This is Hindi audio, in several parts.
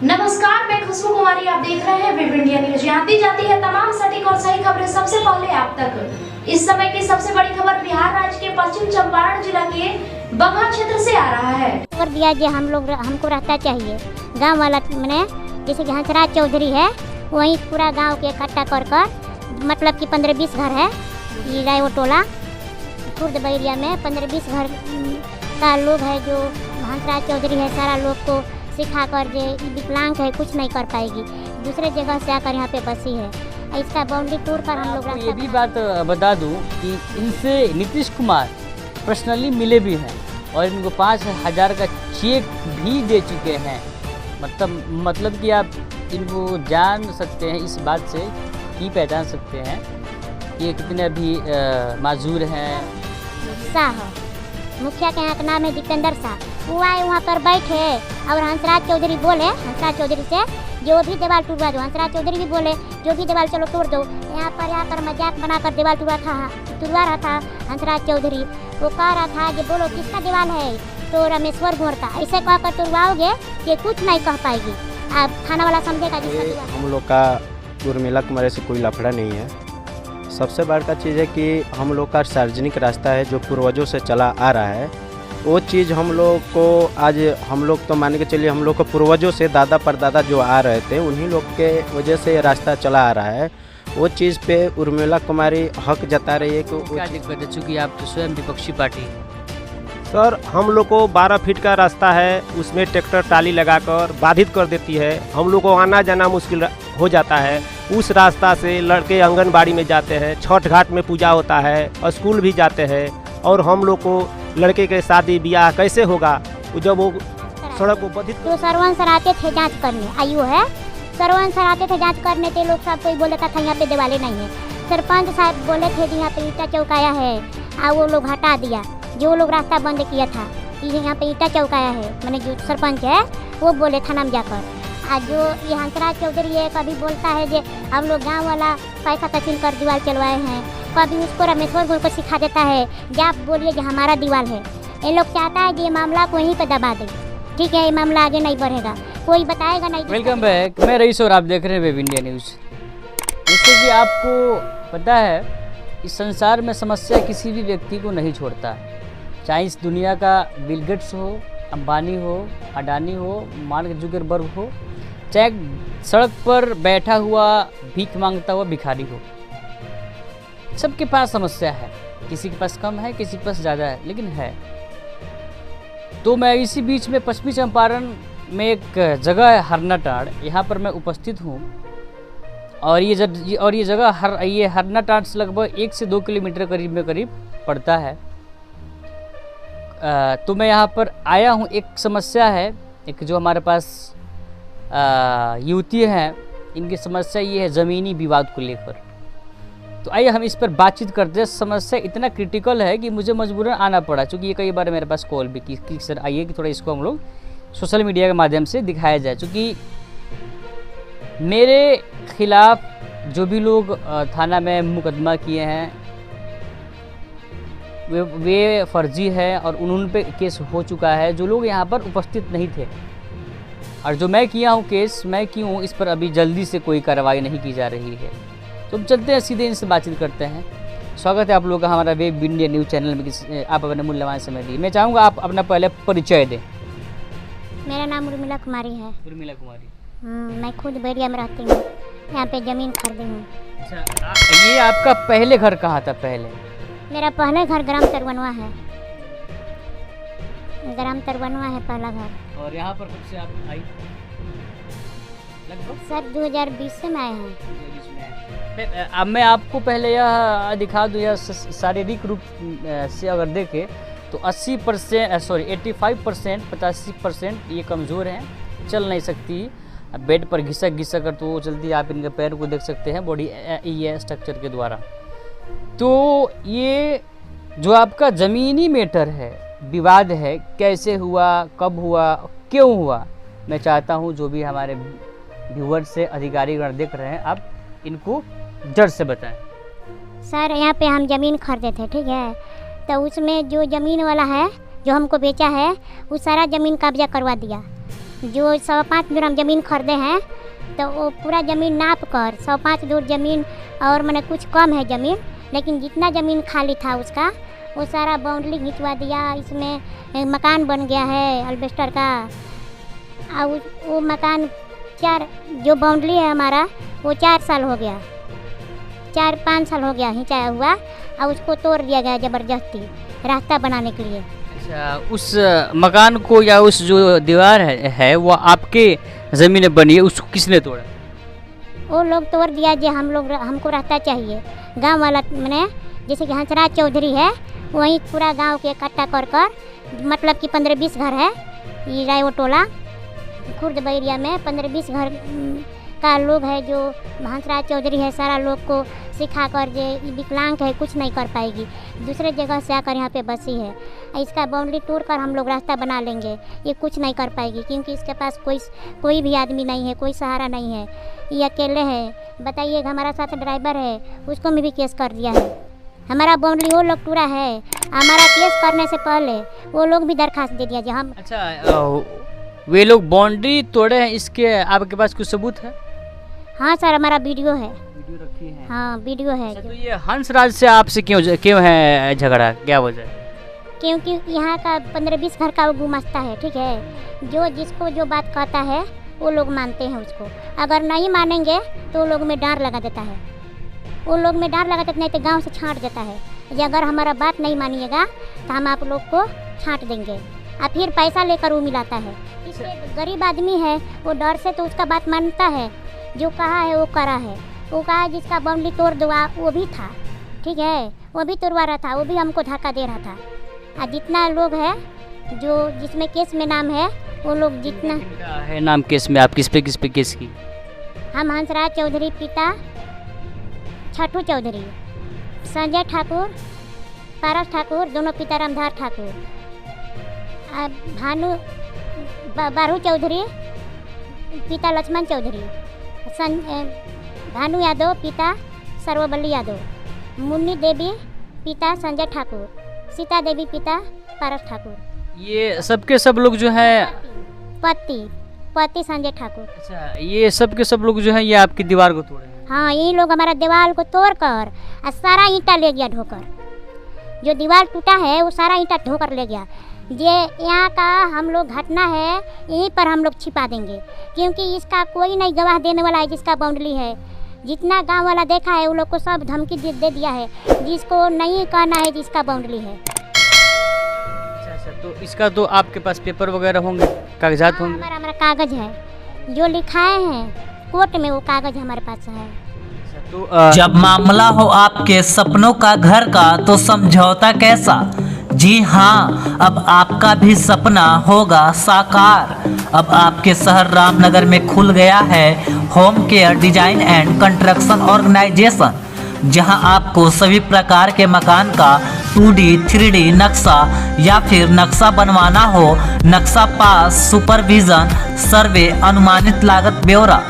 नमस्कार, मैं खुशबू कुमारी। आप देख रहे हैं वेब इंडिया न्यूज। यहाँ दी जाती है तमाम सटीक और सही खबरें सबसे पहले आप तक। इस समय की सबसे बड़ी खबर बिहार राज्य के पश्चिम चंपारण जिला के बगहा क्षेत्र से आ रहा है। खबर दिया जो हमको रहता चाहिए गांव वाला मैंने जैसे कि हंसराज चौधरी है, वहीं पूरा गांव के इकट्ठा कर मतलब कि 15-20 घर है। ये राय वो टोला खुर्द बैरिया में 15-20 घर का लोग है जो हंसराज चौधरी है। सारा लोग को सिखा कर जो विकलांग है कुछ नहीं कर पाएगी, दूसरे जगह से आकर यहाँ पे बसी है। इसका बाउंड्री टूर पर हम लोग ये भी बात बता दूं कि इनसे नीतीश कुमार पर्सनली मिले भी हैं और इनको 5,000 का चेक भी दे चुके हैं। मतलब कि आप इनको जान सकते हैं, इस बात से ही पहचान सकते हैं कि ये कितने अभी माजूर हैं। शाह मुखिया के यहाँ का नाम है जितेंद्र शाह। वो आए वहाँ पर बैठे और हंसराज चौधरी बोले, हंसराज चौधरी से जो भी दीवार टूटवा दो। हंसराज चौधरी भी बोले जो भी दीवार चलो तोड़ दो। यहाँ पर मजाक बनाकर दीवार टूटवा रहा था हंसराज चौधरी। वो कह रहा था कि बोलो किसका दीवार है, तो रामेश्वर गोर का। ऐसे कहकर तोड़वाओगे कि कुछ नहीं कह पाएगी। आप थाना वाला समझेगा जिसका हम लोग का उर्मिला कुमारी से कोई लफड़ा नहीं है। सबसे बड़ा चीज़ है कि हम लोग का सार्वजनिक रास्ता है जो पूर्वजों से चला आ रहा है। वो चीज़ हम लोग को आज हम लोग तो मान के चलिए हम लोग को पूर्वजों से दादा परदादा जो आ रहे थे उन्हीं लोग के वजह से रास्ता चला आ रहा है। वो चीज़ पे उर्मिला कुमारी हक जता रही है कि क्या दिक्कत है, चूँकि आप तो स्वयं विपक्षी पार्टी। सर हम लोग को 12 फीट का रास्ता है, उसमें ट्रैक्टर टाली लगाकर बाधित कर देती है। हम लोग को आना जाना मुश्किल हो जाता है। उस रास्ता से लड़के आंगनबाड़ी में जाते हैं, छठ घाट में पूजा होता है, स्कूल भी जाते हैं। और हम लोग को लड़के के शादी ब्याह कैसे होगा जब वो सड़क को बाधित। तो सरवन सर आते थे जाँच करने, आयु है सरवन सर आते थे जाँच करने थे। लोग सब कोई बोले था यहाँ पे दिवाली नहीं है। सरपंच साहब बोले थे कि यहाँ पे ईटा चौकाया है, वो लोग हटा दिया। जो लोग रास्ता बंद किया था यहाँ पे ईटा चौकाया है, मैंने जो सरपंच है वो बोले थाना में जाकर। आज जो ये हंसराज चौधरी है कभी बोलता है कि हम लोग गांव वाला पैसा तहसील कर दीवार चलवाए हैं, कभी उसको रामेश्वर गोर को सिखा देता है कि आप बोलिए कि हमारा दीवार है। ये लोग चाहता है कि ये मामला को यहीं पे दबा दे। ठीक है, ये मामला आगे नहीं बढ़ेगा, कोई बताएगा नहीं। वेलकम बैक, मैं रईस और आप देख रहे हैं वेब इंडिया न्यूज़। जैसे कि आपको पता है इस संसार में समस्या किसी भी व्यक्ति को नहीं छोड़ता, चाहे इस दुनिया का बिल गेट्स हो, अंबानी हो, अडानी हो, मार्क जुकरबर्ग हो, चाहे सड़क पर बैठा हुआ भीख मांगता हुआ भिखारी हो। सबके पास समस्या है, किसी के पास कम है, किसी के पास ज़्यादा है, लेकिन है। तो मैं इसी बीच में पश्चिमी चंपारण में एक जगह है हरनाटाड़, यहाँ पर मैं उपस्थित हूँ। और ये जगह ये हरनाटाड़ से लगभग 1 से 2 किलोमीटर करीब पड़ता है। तो मैं यहाँ पर आया हूँ। एक समस्या है, एक जो हमारे पास युवती हैं, इनकी समस्या ये है ज़मीनी विवाद को लेकर। तो आइए हम इस पर बातचीत करते हैं। समस्या इतना क्रिटिकल है कि मुझे मजबूरन आना पड़ा, क्योंकि ये कई बार मेरे पास कॉल भी की सर आइए कि थोड़ा इसको हम लोग सोशल मीडिया के माध्यम से दिखाया जाए। क्योंकि मेरे खिलाफ जो भी लोग थाना में मुकदमा किए हैं वे फर्जी है और उन पे केस हो चुका है, जो लोग यहाँ पर उपस्थित नहीं थे। और जो मैं किया हूँ केस, मैं क्यों इस पर अभी जल्दी से कोई कार्रवाई नहीं की जा रही है। तो हम चलते हैं, सीधे इनसे बातचीत करते हैं। स्वागत है आप लोगों का हमारा वेब इंडिया न्यूज़ चैनल में। आप अपने मूल्यवान समय दिए। मैं चाहूँगा आप अपना पहले परिचय दें। मेरा नाम उर्मिला कुमारी है। उर्मिला कुमारी, मैं खुद बैरिया में रहती हूँ, यहाँ पे ज़मीन खरीदी हूँ। अच्छा, ये आपका पहले घर कहाँ था? मेरा पहले घर ग्राम तरवनवा है, ग्राम तरवनवा है पहला घर। और यहाँ पर कब से आप आई? लगभग सर 2020 से मैं आए हैं। अब मैं आपको पहले यह दिखा दूँ, यह शारीरिक रूप से अगर देखें तो 85% 85% ये कमज़ोर हैं, चल नहीं सकती। बेड पर घिसक कर तो वो चलती। आप इनके पैर को देख सकते हैं बॉडी ये स्ट्रक्चर के द्वारा। तो ये जो आपका ज़मीनी मैटर है, विवाद है, कैसे हुआ, कब हुआ, क्यों हुआ, मैं चाहता हूँ जो भी हमारे व्यूअर्स से अधिकारीगण देख रहे हैं आप इनको जड़ से बताएं। सर यहाँ पे हम ज़मीन खरीदे थे, ठीक है, तो उसमें जो ज़मीन वाला है जो हमको बेचा है वो सारा ज़मीन कब्जा करवा दिया। जो 5.25 धुरम ज़मीन खरीदे हैं, तो वो पूरा ज़मीन नाप कर 105 धुर ज़मीन और मैंने कुछ कम है ज़मीन, लेकिन जितना ज़मीन खाली था उसका वो सारा बाउंड्री खिंचवा दिया। इसमें मकान बन गया है अल्बेस्टर का। और वो मकान जो बाउंड्री है हमारा वो 4 साल हो गया, 4-5 साल हो गया खिंचाया हुआ, और उसको तोड़ दिया गया ज़बरदस्ती रास्ता बनाने के लिए। अच्छा, उस मकान को या उस जो दीवार है वो आपके ज़मीन में बनी है, उसको किसने तोड़ा? वो लोग तोड़ दिया जो हमको रास्ता चाहिए। गांव वाला मैंने जैसे कि हंसराज चौधरी है, वहीं पूरा गांव के इकट्ठा कर मतलब कि 15-20 घर है। ये राय वो टोला खुर्द बैरिया में 15-20 घर का लोग है जो हंसराज चौधरी है, सारा लोग को सिखा कर जे विकलांग है, कुछ नहीं कर पाएगी, दूसरे जगह से आकर यहाँ पे बसी है। इसका बाउंड्री तोड़ कर हम लोग रास्ता बना लेंगे, ये कुछ नहीं कर पाएगी क्योंकि इसके पास कोई भी आदमी नहीं है, कोई सहारा नहीं है, ये अकेले है। बताइए, हमारा साथ ड्राइवर है, उसको भी केस कर दिया है। हमारा बाउंड्री वो लोग टूरा है, हमारा केस करने से पहले वो लोग भी दरखास्त दे दिया जो हम। अच्छा, वे लोग बाउंड्री तोड़े हैं, इसके आपके पास कुछ सबूत है? हाँ सर, हमारा वीडियो है। वीडियो रखी है? हाँ वीडियो है। अच्छा, तो ये हंसराज से आपसे क्यों है झगड़ा, क्या वजह? क्योंकि यहाँ का 15-20 घर का वो गुमास्ता है, ठीक है। जो जिसको जो बात कहता है वो लोग मानते हैं उसको, अगर नहीं मानेंगे तो वो लोग में डार लगा देता है, वो लोग में डार लगा देता, नहीं तो गाँव से छांट देता है। अगर हमारा बात नहीं मानिएगा तो हम आप लोग को छांट देंगे, और फिर पैसा लेकर वो मिलाता है। इसलिए गरीब आदमी है, वो डर से तो उसका बात मानता है, जो कहा है वो करा है। वो कहा जिसका बाउंड्री तोड़ दवा वो भी था, ठीक है, वो भी तोड़वा रहा था, वो भी हमको धक्का दे रहा था। और जितना लोग है जो जिसमें केस में नाम है वो लोग जितना है नाम केस में, आप किस पे केस की? हम हंसराज चौधरी पिता छठू चौधरी, संजय ठाकुर, पारस ठाकुर, दोनों पिता रामधार ठाकुर, भानु बारू चौधरी पिता लक्ष्मण चौधरी, भानु यादव पिता सर्वबल्ली यादव, मुन्नी देवी पिता संजय ठाकुर, सीता देवी पिता पारस ठाकुर। ये सबके सब लोग जो है पति संजय ठाकुर। अच्छा, ये सबके सब लोग जो है ये आपकी दीवार को तोड़े? हाँ, यही लोग हमारा दीवार को तोड़कर और सारा ईंटा ले गया ढोकर। जो दीवार टूटा है वो सारा ईंटा ढोकर ले गया। ये यहाँ का हम लोग घटना है, यहीं पर हम लोग छिपा देंगे क्योंकि इसका कोई नहीं गवाह देने वाला है। जिसका बाउंड्री है, जितना गांव वाला देखा है वो लोग को सब धमकी दे दिया है, जिसको नहीं कहना है जिसका बाउंड्री है। अच्छा, तो इसका तो आपके पास पेपर वगैरह होंगे, कागजात होंगे? हमारा कागज है, जो लिखाए हैं कोर्ट में वो कागज हमारे पास है। तो जब मामला हो आपके सपनों का घर का तो समझौता कैसा। जी हाँ, अब आपका भी सपना होगा साकार। अब आपके शहर रामनगर में खुल गया है home care design and construction organisation, जहां आपको सभी प्रकार के मकान का 2D 3D नक्शा या फिर नक्शा बनवाना हो, नक्शा पास, सुपरविजन, सर्वे, अनुमानित लागत ब्यौरा,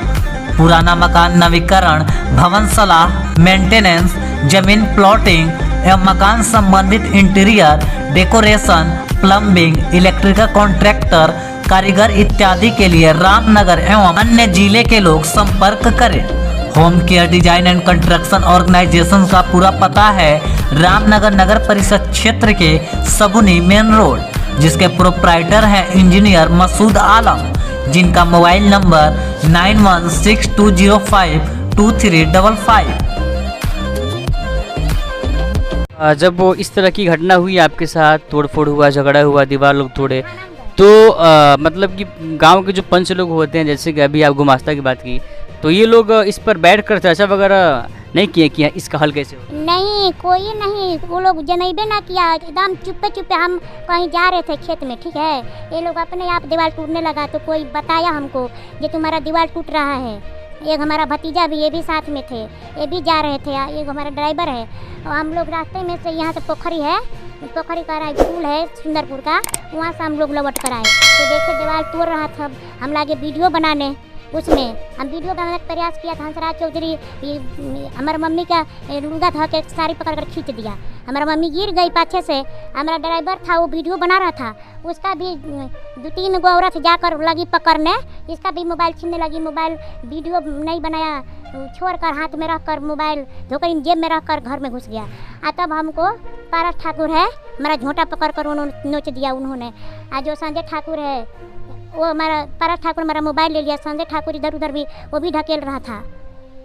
पुराना मकान नवीकरण, भवन सलाह, मेंटेनेंस, जमीन प्लॉटिंग एवं मकान संबंधित interior decoration, plumbing, electrical contractor, कारीगर इत्यादि के लिए रामनगर एवं अन्य जिले के लोग संपर्क करें। Home care design and construction organisation का पूरा पता है रामनगर नगर परिषद क्षेत्र के सगुनी मेन रोड, जिसके प्रोप्राइटर हैं इंजीनियर मसूद आलम, जिनका मोबाइल नंबर 9162052355। जब वो इस तरह की घटना हुई आपके साथ, तोड़फोड़ हुआ, झगड़ा हुआ, दीवार लोग तोड़े, तो मतलब कि गांव के जो पंच लोग होते हैं, जैसे कि अभी आप गुमास्ता की बात की, तो ये लोग इस पर बैठ कर चर्चा वगैरह नहीं किए कि इसका हल कैसे हो? नहीं, कोई नहीं, वो लोग जनेबे ना किया, एकदम चुप्पे हम कहीं जा रहे थे खेत में, ठीक है, ये लोग अपने आप दीवार टूटने लगा तो कोई बताया हमको कि तुम्हारा दीवार टूट रहा है। एक हमारा भतीजा भी, ये भी साथ में थे, ये भी जा रहे थे, एक हमारा ड्राइवर है, और हम लोग रास्ते में से यहाँ से पोखरी है, पोखरी का स्कूल है सुंदरपुर का, वहाँ से हम लोग लौट कर आए तो देखे दीवार तोड़ रहा था। हम लागे वीडियो बनाने, उसमें हम वीडियो बनाने का प्रयास किया था। हंसराज चौधरी हमारा मम्मी का लुंगा था के साड़ी पकड़ कर खींच दिया, हमारा मम्मी गिर गई पाछे से। हमारा ड्राइवर था वो वीडियो बना रहा था, उसका भी 2-3 गो औरत जाकर लगी पकड़ने, इसका भी मोबाइल छीनने लगी। मोबाइल वीडियो नहीं बनाया, छोड़कर हाथ में रखकर मोबाइल धोकर जेब में रखकर घर में घुस गया। तब हमको पारस ठाकुर है हमारा झोंटा पकड़ कर उन्होंने नोच दिया उन्होंने। जो संजय ठाकुर है वो हमारा पारस ठाकुर हमारा मोबाइल ले लिया। संजय ठाकुर इधर उधर भी वो भी ढकेल रहा था,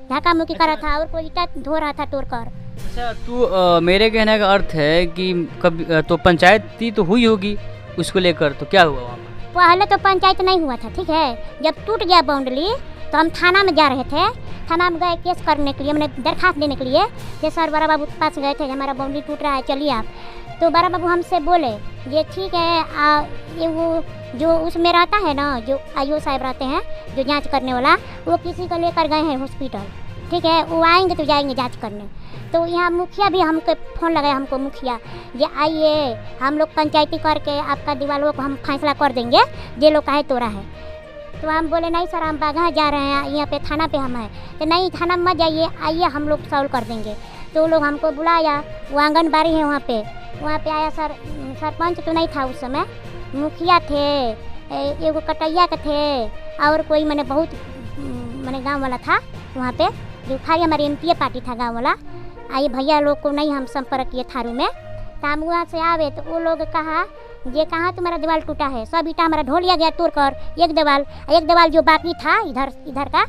धक्का मुक्की कर रहा था और कोई ईटा धो रहा था तोड़कर। अच्छा, तो मेरे कहने का अर्थ है कि कभी तो पंचायती तो हुई होगी उसको लेकर, तो क्या हुआ वहाँ पर? पहले तो पंचायत नहीं हुआ था, ठीक है। जब टूट गया बाउंड्री तो हम थाना में जा रहे थे, थाना में गए केस करने के लिए, मैंने दरखास्त देने के लिए। जे सर बड़ा बाबू के पास गए थे, हमारा बाउंड्री टूट रहा है चलिए आप। तो बड़ा बाबू हमसे बोले ये ठीक है, ये वो जो उसमें रहता है ना, जो आईओ साहब रहते हैं जो जांच करने वाला, वो किसी को लेकर गए हैं हॉस्पिटल, ठीक है। वो आएंगे तो जाएंगे जांच करने। तो यहाँ मुखिया भी हमको फ़ोन लगाया, हमको मुखिया ये आइए हम लोग पंचायती करके आपका दीवारों को हम फैसला कर देंगे, जे लोग काहे तोड़ा है। तो हम बोले नहीं सर हम बागा जा रहे हैं, यहाँ पे थाना पे हम हैं। तो नहीं थाना में मत जाइए, आइए हम लोग सॉल्व कर देंगे। तो वो लोग हमको बुलाया, वो आंगनबाड़ी है वहाँ पे आया सर। सरपंच तो नहीं था उस समय, मुखिया थे, एगो कटैया के थे और कोई मैंने बहुत मैंने गांव वाला था वहाँ पे, जो खाली हमारे एमपीए पार्टी था गांव वाला। आइए भैया लोग को नहीं हम संपर्क किए थारू में। तो हम वहाँ से आवे तो वो लोग कहा ये कहाँ तुम्हारा दीवार टूटा है, सब ईटा हमारा ढो लिया गया तोड़ कर। एक दीवार जो बाकी था इधर का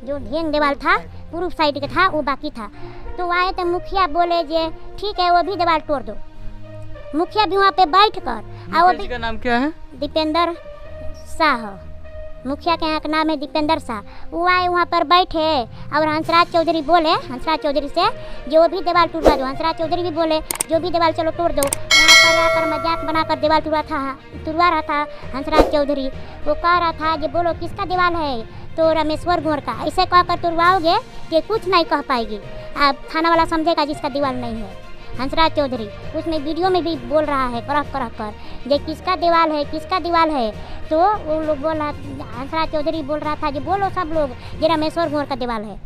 जो ढेंग दीवार था पूर्व साइड का था वो बाकी था। तो आए तो मुखिया बोले जे ठीक है वो भी दीवार तोड़ दो। मुखिया भी वहाँ पे बैठ कर, मुखिया जी का नाम क्या है? दीपेंद्र शाह, मुखिया के यहाँ का नाम है दीपेंद्र शाह। वो आए वहाँ पर बैठे और हंसराज चौधरी बोले, हंसराज चौधरी से जो भी दीवार टूटा दो। हंसराज चौधरी भी बोले जो भी दीवार चलो तोड़ दो। यहाँ पर आकर मजाक बनाकर दीवार तुड़वा रहा था हंसराज चौधरी। वो कह रहा था कि बोलो किसका दीवार है, तो रामेश्वर गोर का। ऐसे कहकर तुड़वाओगे कि कुछ नहीं कह पाएगी, आप थाना वाला समझेगा जिसका दीवार नहीं है। हंसराज चौधरी उसमें वीडियो में भी बोल रहा है करह कर ये किसका दीवार है। तो वो लोग बोल रहा, हंसराज चौधरी बोल रहा था कि बोलो सब लोग ये रामेश्वर गोर का दीवार है,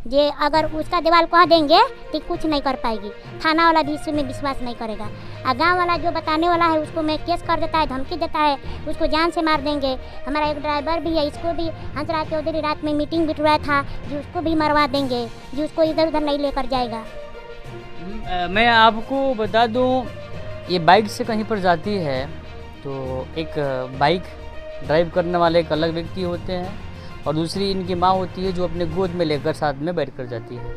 जे अगर उसका दीवार कह देंगे तो कुछ नहीं कर पाएगी, थाना वाला भी इसमें विश्वास नहीं करेगा। और गाँव वाला जो बताने वाला है उसको मैं केस कर देता है, धमकी देता है, उसको जान से मार देंगे। हमारा एक ड्राइवर भी है, इसको भी हंसराज चौधरी रात में मीटिंग बिठवाया था जो उसको भी मरवा देंगे, जो उसको इधर उधर नहीं लेकर जाएगा। मैं आपको बता दूं, ये बाइक से कहीं पर जाती है तो एक बाइक ड्राइव करने वाले एक अलग व्यक्ति होते हैं और दूसरी इनकी माँ होती है जो अपने गोद में लेकर साथ में बैठ कर जाती है।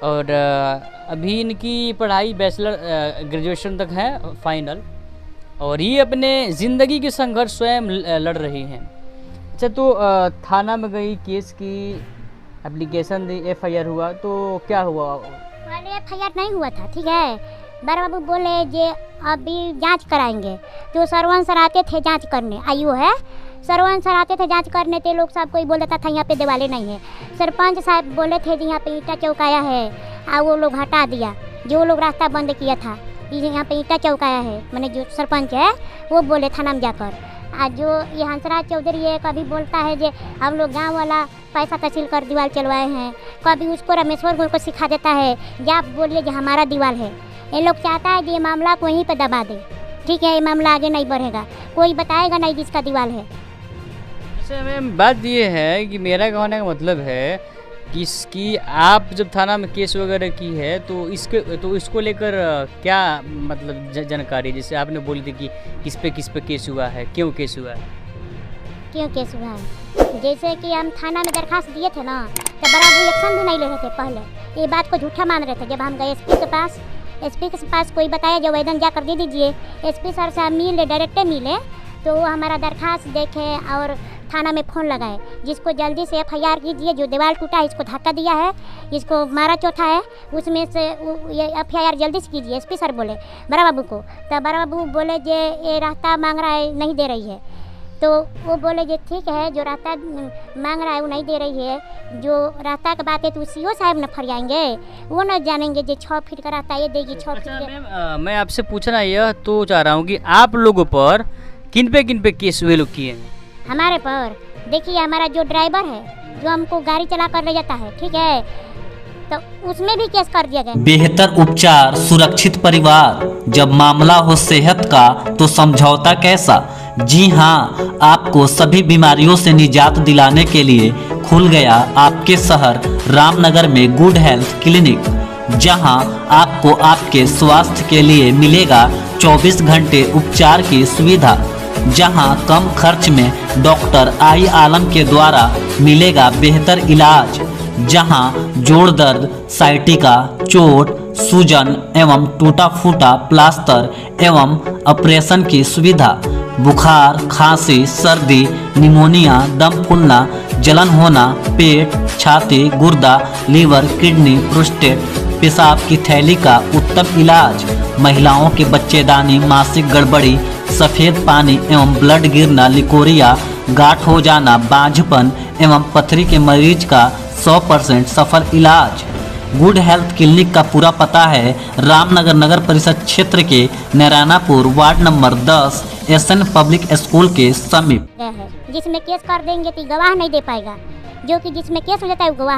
और अभी इनकी पढ़ाई बैचलर ग्रेजुएशन तक है फाइनल, और ये अपने ज़िंदगी के संघर्ष स्वयं लड़ रही हैं। अच्छा, तो थाना में गई, केस की, एप्लीकेशन दी, FIR हुआ, तो क्या हुआ? पहले FIR नहीं हुआ था, ठीक है। बड़ा बाबू बोले जे अभी जांच कराएंगे। तो सरवन सर आते थे जांच करने, आईओ है, सरवन सर आते थे जांच करने। ते लोग सब कोई बोल देता था यहाँ पे दीवारें नहीं है। सरपंच साहब बोले थे जी यहाँ पे ईटा चौकाया है, वो लोग हटा दिया, जो लोग रास्ता बंद किया था यहाँ पे ईटा चौकाया है, मैंने जो सरपंच है वो बोले थाना में जाकर। जो ये हंसराज चौधरी है कभी बोलता है जे हम लोग गांव वाला पैसा तहसील कर दीवार चलवाए हैं, कभी उसको रामेश्वर गोर को सिखा देता है कि आप बोलिए कि हमारा दीवार है। ये लोग चाहता है कि ये मामला को यहीं पर दबा दे, ठीक है, ये मामला आगे नहीं बढ़ेगा, कोई बताएगा नहीं जिसका दीवार है। अच्छा मैम, बात ये है कि मेरा कहने का मतलब है कि इसकी आप जब थाना में केस वगैरह की है तो इसको लेकर क्या मतलब जानकारी, जैसे आपने बोली थी कि किस पे केस हुआ है, क्यों केस हुआ है? क्यों केस हुआ है, जैसे कि हम थाना में दरखास्त दिए थे ना, तो बड़ा रिएक्शन भी नहीं ले रहे थे। पहले ये बात को झूठा मान रहे थे। जब हम गए SP के पास कोई बताया जो आवेदन जाकर दे दीजिए, SP सर से हम मिले, डायरेक्टर मिले, तो वो हमारा दरखास्त देखे और थाना में फ़ोन लगाए, जिसको जल्दी से FIR कीजिए, जो दीवार टूटा है इसको धक्का दिया है, इसको मारा चौथा है, उसमें से ये FIR जल्दी से कीजिए। SP सर बोले बड़ा बाबू को। तो बड़ा बाबू बोले जे ये रास्ता मांग रहा है नहीं दे रही है। तो वो बोले जे ठीक है, जो रास्ता मांग रहा है वो नहीं दे रही है, जो रास्ता की बात है तो CO साहब न फरियाएंगे, वो न जानेंगे जो 6 फीट का रास्ता ये देगी 6 फीट। मैम, मैं आपसे पूछना यह तो चाह रहा हूँ कि आप लोगों पर किन पे केस हुए लोग किए हैं? हमारे पर देखिए हमारा जो ड्राइवर है जो हमको गाड़ी चला कर ले जाता है, ठीक है, तो उसमें भी केस कर दिया गया। बेहतर उपचार, सुरक्षित परिवार, जब मामला हो सेहत का तो समझौता कैसा। जी हाँ, आपको सभी बीमारियों से निजात दिलाने के लिए खुल गया आपके शहर रामनगर में गुड हेल्थ क्लिनिक, जहां आपको आपके स्वास्थ्य के लिए मिलेगा 24 घंटे उपचार की सुविधा, जहां कम खर्च में डॉक्टर आई आलम के द्वारा मिलेगा बेहतर इलाज, जहां जोड़ दर्द, साइटिका, चोट, सूजन एवं टूटा फूटा प्लास्टर एवं ऑपरेशन की सुविधा, बुखार, खांसी, सर्दी, निमोनिया, दम फूलना, जलन होना, पेट, छाती, गुर्दा, लीवर, किडनी, प्रोस्टेट, पेशाब की थैली का उत्तम इलाज, महिलाओं के बच्चेदानी, मासिक गड़बड़ी, सफ़ेद पानी एवं ब्लड गिरना, लिकोरिया, गांठ हो जाना, बांझपन एवं पथरी के मरीज का 100% सफल इलाज। गुड हेल्थ क्लिनिक का पूरा पता है रामनगर नगर परिषद क्षेत्र के Narayanapur ward number 10 SN public school के समीप है। जिसमें केस कर देंगे तो गवाह नहीं दे पाएगा, जो कि जिसमें केस हो जाता है गवाह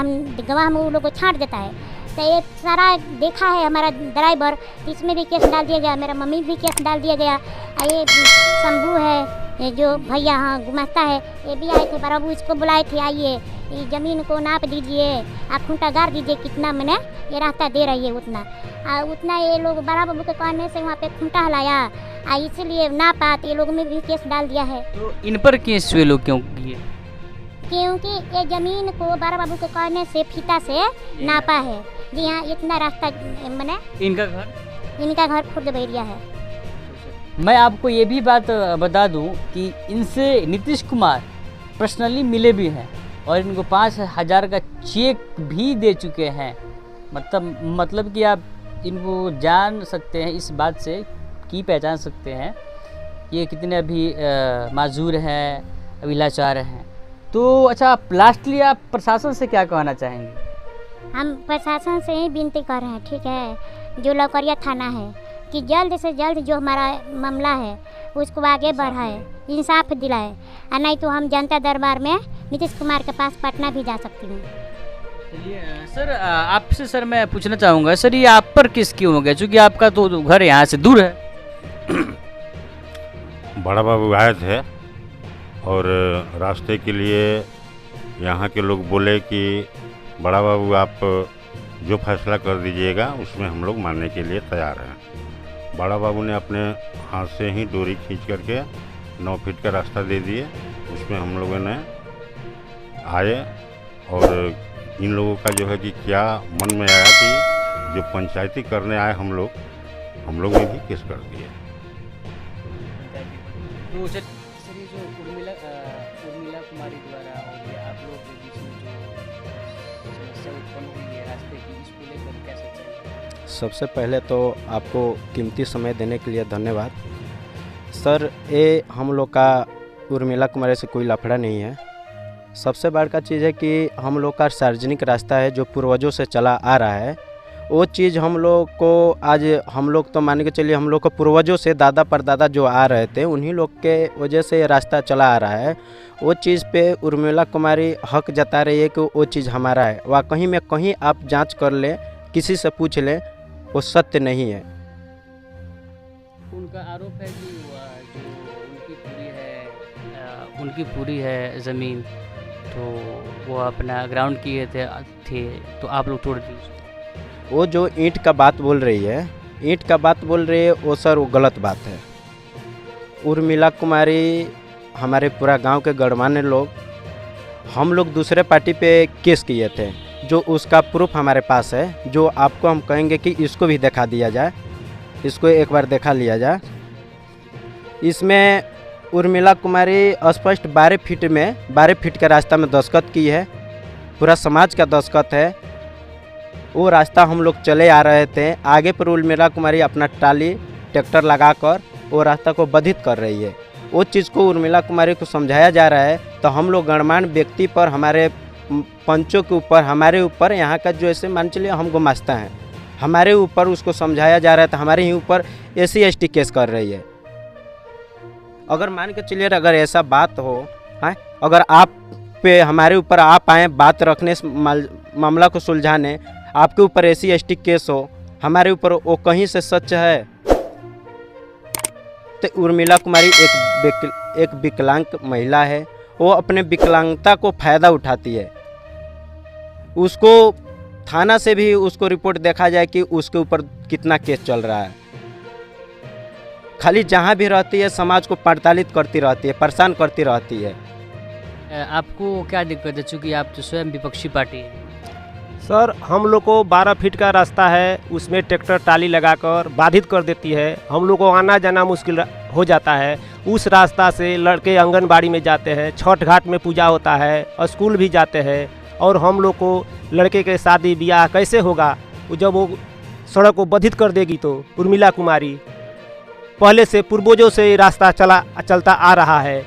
हम उन लोग को छांट देता है। तो ये सारा देखा है हमारा ड्राइवर, इसमें भी केस डाल दिया गया, मेरा मम्मी भी केस डाल दिया गया। ये शंभू है, ये जो भैया हाँ गुमास्ता है, ये भी आए थे, बाबू इसको बुलाए थे, आइए ये ज़मीन को नाप दीजिए, आप खूंटा गाड़ दीजिए, कितना मैंने ये रास्ता दे रही है उतना ये लोग बड़ा बाबू के कहने से वहाँ पे खूंटा हलाया, इसीलिए ना पात ये लोग में भी केस डाल दिया है। तो इन पर केस हुए लोग क्यों किए? क्योंकि ये ज़मीन को बड़ा बाबू के कहने से फीता से नापा है। जी हाँ, इतना रास्ता मैंने इनका घर खुर्द बैरिया है। मैं आपको ये भी बात बता दूं कि इनसे नीतीश कुमार पर्सनली मिले भी हैं और इनको 5,000 का चेक भी दे चुके हैं। मतलब कि आप इनको जान सकते हैं, इस बात से की पहचान सकते हैं ये कितने अभी माजूर हैं, अभी लाचार हैं। तो अच्छा, लास्टली आप प्रशासन से क्या कहना चाहेंगे? हम प्रशासन से ही विनती कर रहे हैं, ठीक है, जो लौकरिया थाना है कि जल्द से जल्द जो हमारा मामला है उसको आगे बढ़ाए, इंसाफ दिलाए, और नहीं तो हम जनता दरबार में नीतीश कुमार के पास पटना भी जा सकती हूँ। चलिए सर, आपसे सर मैं पूछना चाहूँगा सर, ये आप पर किस क्यों हो गया, क्योंकि आपका तो घर यहाँ से दूर है। बड़ा बाबू आए थे और रास्ते के लिए यहाँ के लोग बोले कि बड़ा बाबू आप जो फैसला कर दीजिएगा उसमें हम लोग मानने के लिए तैयार हैं। बड़ा बाबू ने अपने हाथ से ही डोरी खींच करके 9 फीट का रास्ता दे दिए, उसमें हम लोगों ने आए और इन लोगों का जो है कि क्या मन में आया कि जो पंचायती करने आए हम लोग ने भी केस कर दिए। तो सर ये जो उर्मिला कुमारी द्वारा और ये आप लोग के बीच में जो समस्या उत्पन्न हुई है रास्ते की, इसको लेकर क्या सोचें? सबसे पहले तो आपको कीमती समय देने के लिए धन्यवाद सर। ये हम लोग का उर्मिला कुमारी से कोई लफड़ा नहीं है। सबसे बड़ा चीज़ है कि हम लोग का सार्वजनिक रास्ता है जो पूर्वजों से चला आ रहा है, वो चीज़ हम लोग को आज हम लोग तो मान के चलिए हम लोग को पूर्वजों से दादा परदादा जो आ रहे थे उन्हीं लोग के वजह से ये रास्ता चला आ रहा है। वो चीज़ पे उर्मिला कुमारी हक जता रही है कि वो चीज़ हमारा है। वह कहीं में कहीं आप जांच कर लें, किसी से पूछ लें, वो सत्य नहीं है। उनका आरोप है कि जो उनकी पूरी है ज़मीन, तो वो अपना ग्राउंड किए थे तो आप लोग तोड़ दिए। वो जो ईंट का बात बोल रही है वो सर वो गलत बात है। उर्मिला कुमारी हमारे पूरा गांव के गणमान्य लोग, हम लोग दूसरे पार्टी पे केस किए थे, जो उसका प्रूफ हमारे पास है, जो आपको हम कहेंगे कि इसको भी दिखा दिया जाए, इसको एक बार देखा लिया जाए। इसमें उर्मिला कुमारी स्पष्ट 12 फीट का रास्ता में दस्तखत की है, पूरा समाज का दस्तखत है। वो रास्ता हम लोग चले आ रहे थे, आगे पर उर्मिला कुमारी अपना टाली ट्रैक्टर लगाकर वो रास्ता को बाधित कर रही है। वो चीज़ को उर्मिला कुमारी को समझाया जा रहा है, तो हम लोग गणमान्य व्यक्ति पर, हमारे पंचों के ऊपर, हमारे ऊपर, यहाँ का जो ऐसे मान चलिए हम गुमास्ता हैं, हमारे ऊपर उसको समझाया जा रहा है, तो हमारे ही ऊपर SC ST केस कर रही है। अगर मान के चलिए अगर ऐसा बात हो हैं? अगर आप पे हमारे ऊपर आप आए बात रखने मामला को सुलझाने, आपके ऊपर SC/ST केस हो, हमारे ऊपर वो कहीं से सच है? तो उर्मिला कुमारी एक विकलांग महिला है, वो अपने विकलांगता को फ़ायदा उठाती है। उसको थाना से भी उसको रिपोर्ट देखा जाए कि उसके ऊपर कितना केस चल रहा है। खाली जहाँ भी रहती है समाज को प्रताड़ित करती रहती है, परेशान करती रहती है। आपको क्या दिक्कत है, चूँकि आप तो स्वयं विपक्षी पार्टी है? सर हम लोग को 12 फीट का रास्ता है, उसमें ट्रैक्टर टाली लगाकर बाधित कर देती है। हम लोग को आना जाना मुश्किल हो जाता है। उस रास्ता से लड़के आंगनबाड़ी में जाते हैं, छठ घाट में पूजा होता है, स्कूल भी जाते हैं। और हम लोग को लड़के के शादी ब्याह कैसे होगा जब वो सड़क को बाधित कर देगी? तो उर्मिला कुमारी पहले से पूर्वजों से ये रास्ता चलता आ रहा है।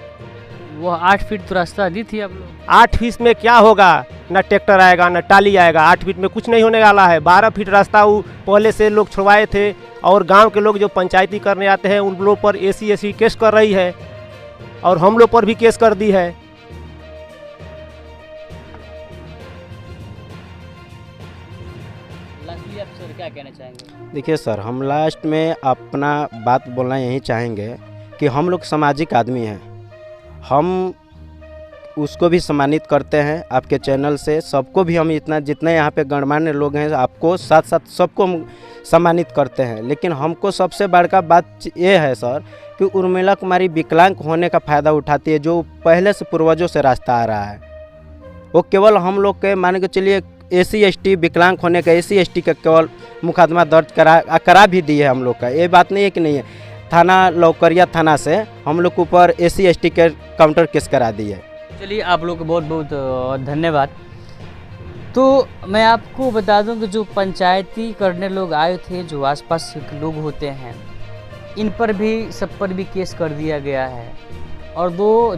वो 8 फीट तो रास्ता दी थी आप लोग। 8 फीट में क्या होगा? ना ट्रैक्टर आएगा ना टाली आएगा। 8 फीट में कुछ नहीं होने वाला है। 12 फीट रास्ता वो पहले से लोग छुड़वाए थे, और गांव के लोग जो पंचायती करने आते हैं उन लोग पर SC/ST केस कर रही है, और हम लोग पर भी केस कर दी है। लास्टली आप सर क्या कहना चाहेंगे? देखिए सर, हम लास्ट में अपना बात बोलना यही चाहेंगे कि हम लोग सामाजिक आदमी हैं। हम उसको भी सम्मानित करते हैं आपके चैनल से। सबको भी हम जितने यहाँ पे गणमान्य लोग हैं, आपको साथ साथ सबको हम सम्मानित करते हैं। लेकिन हमको सबसे बड़का बात ये है सर कि उर्मिला कुमारी विकलांग होने का फ़ायदा उठाती है, जो पहले से पूर्वजों से रास्ता आ रहा है। वो केवल हम लोग के मान के चलिए SC/ST विकलांग होने का SC/ST का केवल मुकदमा दर्ज करा भी दी है हम लोग का। ये बात नहीं है कि नहीं है। थाना लौकरिया थाना से हम लोग के ऊपर SC/ST के काउंटर केस करा दी है। चलिए, आप लोग को बहुत बहुत धन्यवाद। तो मैं आपको बता दूं कि जो पंचायती करने लोग आए थे, जो आसपास के लोग होते हैं, इन पर भी सब पर भी केस कर दिया गया है, और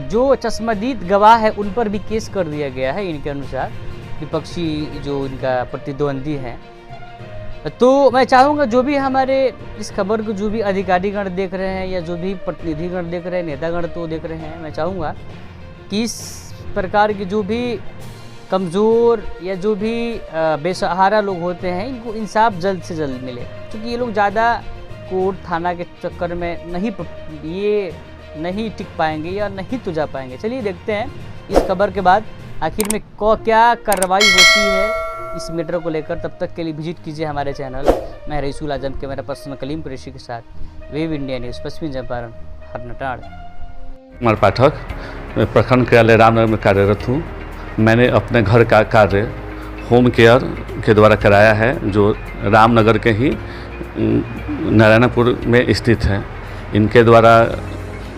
जो चश्मदीद गवाह है उन पर भी केस कर दिया गया है इनके अनुसार, विपक्षी जो इनका प्रतिद्वंदी हैं। तो मैं चाहूँगा जो भी हमारे इस खबर को जो भी अधिकारीगण देख रहे हैं, या जो भी प्रतिनिधिगण देख रहे हैं, नेतागण तो देख रहे हैं, मैं चाहूँगा कि इस प्रकार के जो भी कमज़ोर या जो भी बेसहारा लोग होते हैं, इनको इंसाफ जल्द से जल्द मिले, क्योंकि ये लोग ज़्यादा कोर्ट थाना के चक्कर में नहीं टिक पाएंगे या नहीं तो जा पाएंगे। चलिए देखते हैं इस खबर के बाद आखिर में क्या कार्रवाई होती है इस मैटर को लेकर। तब तक के लिए विजिट कीजिए हमारे चैनल। मैं रईसुल आजम के मेरा पर्सनल कलीम कुरैशी के साथ वेव इंडिया न्यूज़, पश्चिमी चंपारण, हरनटाड़। कुमार पाठक, मैं प्रखंड कार्यालय रामनगर में कार्यरत हूँ। मैंने अपने घर का कार्य होम केयर के द्वारा कराया है, जो रामनगर के ही नारायणपुर में स्थित है। इनके द्वारा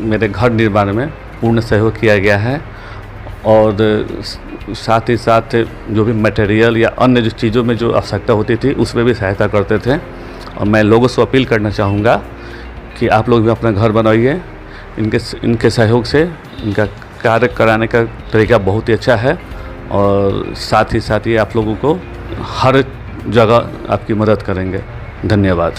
मेरे घर निर्माण में पूर्ण सहयोग किया गया है, और साथ ही साथ जो भी मटेरियल या अन्य जो चीज़ों में जो आवश्यकता होती थी उसमें भी सहायता करते थे। और मैं लोगों से अपील करना चाहूँगा कि आप लोग भी अपना घर बनाइए। इनके सहयोग से इनका कार्य कराने का तरीका बहुत ही अच्छा है, और साथ ही आप लोगों को हर जगह आपकी मदद करेंगे। धन्यवाद।